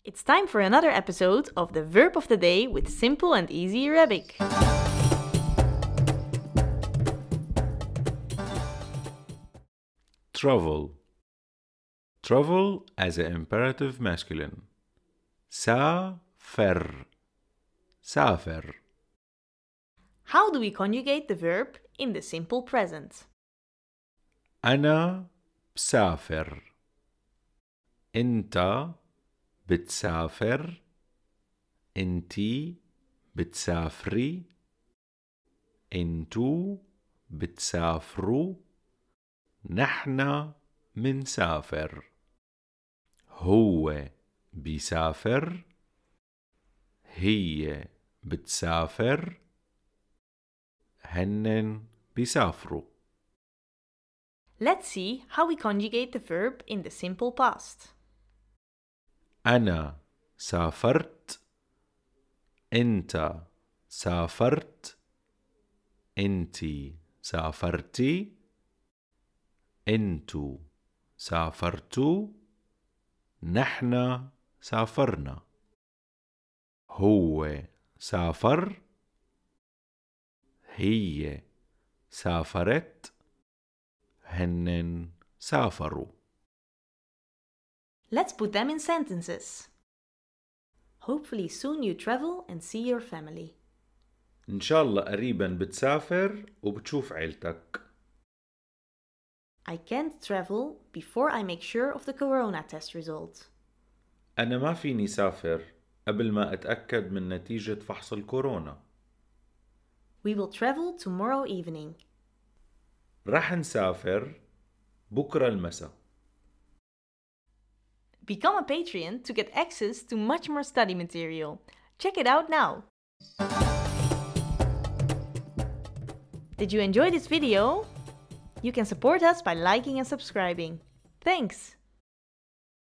It's time for another episode of the Verb of the Day with simple and easy Arabic. Travel. Travel as an imperative masculine. سافر. سافر. How do we conjugate the verb in the simple present? أنا بسافر. أنت بتسافر. أنتي بتسافري. أنتو بتسافروا. نحن منسافر. هو بيسافر. هي بتسافر. هنن بيسافروا. Let's see how we conjugate the verb in the simple past. أنا سافرت. أنت سافرت. أنتي سافرتي. أنتو سافرتوا. نحن سافرنا. هو سافر. هي سافرت. هنن سافروا. Let's put them in sentences. Hopefully soon you travel and see your family. إن شاء الله قريبا بتسافر وبتشوف عيلتك. I can't travel before I make sure of the corona test result. أنا ما فيني سافر قبل ما أتأكد من نتيجة فحص الكورونا. We will travel tomorrow evening. رح نسافر بكرة المساء. Become a Patreon to get access to much more study material. Check it out now. Did you enjoy this video? You can support us by liking and subscribing. Thanks!